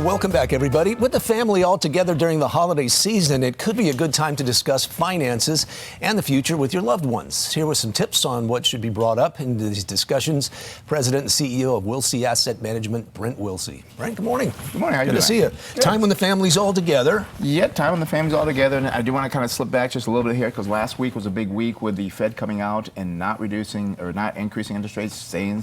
Welcome back, everybody. With the family all together during the holiday season, it could be a good time to discuss finances and the future with your loved ones. Here with some tips on what should be brought up in these discussions, President and CEO of Wilsey Asset Management, Brent Wilsey. Brent, good morning. Good morning. How you doing? Good to see you. Good. Time when the family's all together. Yeah, time when the family's all together. And I do want to kind of slip back just a little bit here because last week was a big week with the Fed coming out and not reducing or not increasing interest rates, staying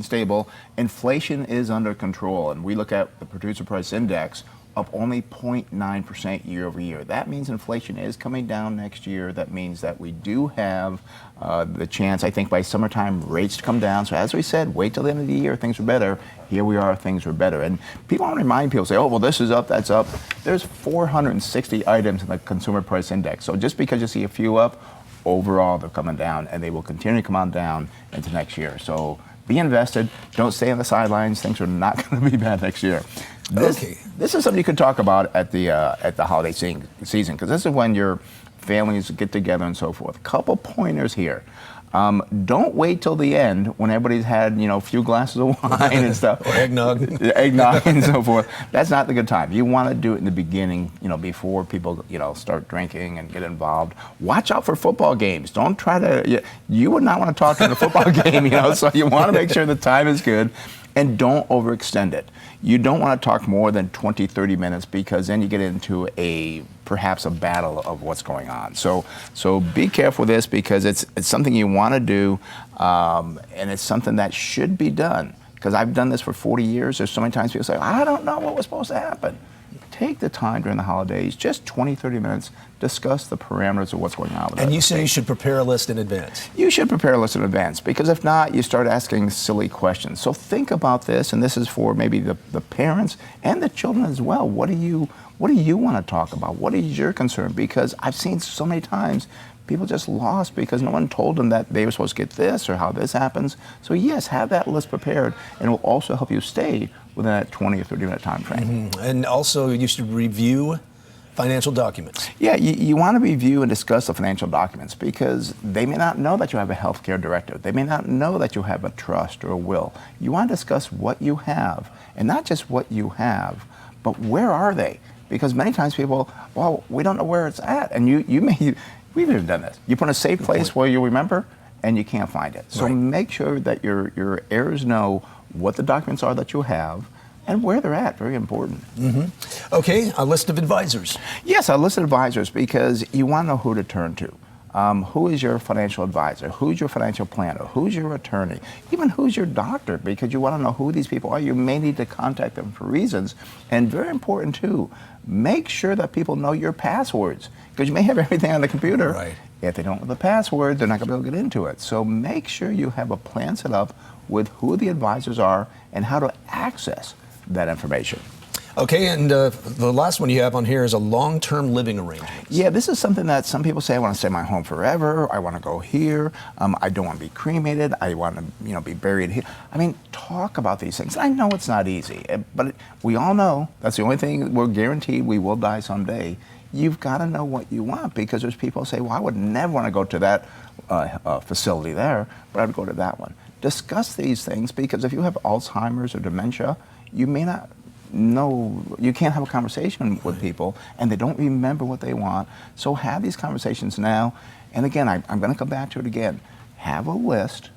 stable. Inflation is under control, and we look at the producer price index up only 0.9% year over year. That means inflation is coming down next year. That means that we do have the chance, I think, by summertime rates to come down. So as we said, wait till the end of the year, things are better. Here we are, things are better. And people want to remind people, say, oh, well, this is up, that's up. There's 460 items in the consumer price index. So just because you see a few up, overall they're coming down, and they will continue to come on down into next year. So be invested. Don't stay on the sidelines. Things are not going to be bad next year. This is something you could talk about at the holiday season, because this is when your families get together and so forth. Couple pointers here. Don't wait till the end when everybody's had, a few glasses of wine and stuff. Or eggnog. Eggnog and so forth. That's not the good time. You want to do it in the beginning, before people, start drinking and get involved. Watch out for football games. Don't try to, you would not want to talk in a football game, so you want to make sure the time is good. And don't overextend it. You don't want to talk more than 20, 30 minutes because then you get into perhaps a battle of what's going on. So be careful with this because it's something you want to do, and it's something that should be done. Because I've done this for 40 years. There's so many times people say, I don't know what was supposed to happen. Take the time during the holidays, just 20, 30 minutes, discuss the parameters of what's going on with And you say you should prepare a list in advance. You should prepare a list in advance, because if not, you start asking silly questions. So think about this, and this is for maybe the parents and the children as well. What do you want to talk about? What is your concern? Because I've seen so many times people just lost because no one told them that they were supposed to get this or how this happens. So yes, have that list prepared, and it will also help you stay within that 20 or 30-minute time frame. Mm-hmm. And also, you should review financial documents. Yeah, you want to review and discuss the financial documents because they may not know that you have a healthcare directive. They may not know that you have a trust or a will. You want to discuss what you have, and not just what you have, but where are they? Because many times people, well, we don't know where it's at, and we've even done this. You put in a safe place where you remember, and you can't find it. So make sure that your heirs know what the documents are that you have and where they're at. Very important. Mm-hmm. Okay, a list of advisors. Yes, a list of advisors, because you want to know who to turn to. Who is your financial advisor? Who's your financial planner? Who's your attorney? Even who's your doctor? Because you want to know who these people are. You may need to contact them for reasons. And very important too, make sure that people know your passwords, because you may have everything on the computer. Right. If they don't know the password, they're not going to be able to get into it. So make sure you have a plan set up with who the advisors are and how to access that information. Okay, and the last one you have on here is a long-term living arrangement. Yeah, this is something that some people say, I want to stay in my home forever, I want to go here, I don't want to be cremated, I want to be buried here. I mean, talk about these things. I know it's not easy, but we all know that's the only thing we're guaranteed, we will die someday. You've got to know what you want, because there's people who say, well, I would never want to go to that facility there, but I'd go to that one. Discuss these things, because if you have Alzheimer's or dementia, you may not know, you can't have a conversation with people and they don't remember what they want. So have these conversations now. And again, I'm going to come back to it again. Have a list,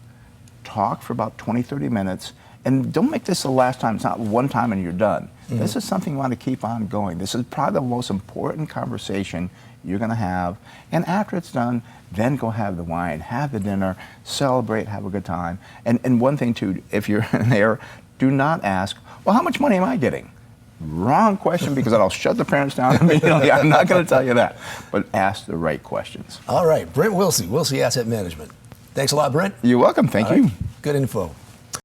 talk for about 20, 30 minutes, and don't make this the last time. It's not one time and you're done. Mm-hmm. This is something you want to keep on going. This is probably the most important conversation you're going to have. And after it's done, then go have the wine, have the dinner, celebrate, have a good time. And one thing too, if you're in there, do not ask, well, how much money am I getting? Wrong question, because that'll shut the parents down immediately. I'm not going to tell you that. But ask the right questions. All right, Brent Wilsey, Wilsey Asset Management. Thanks a lot, Brent. You're welcome. Thank you. Good info.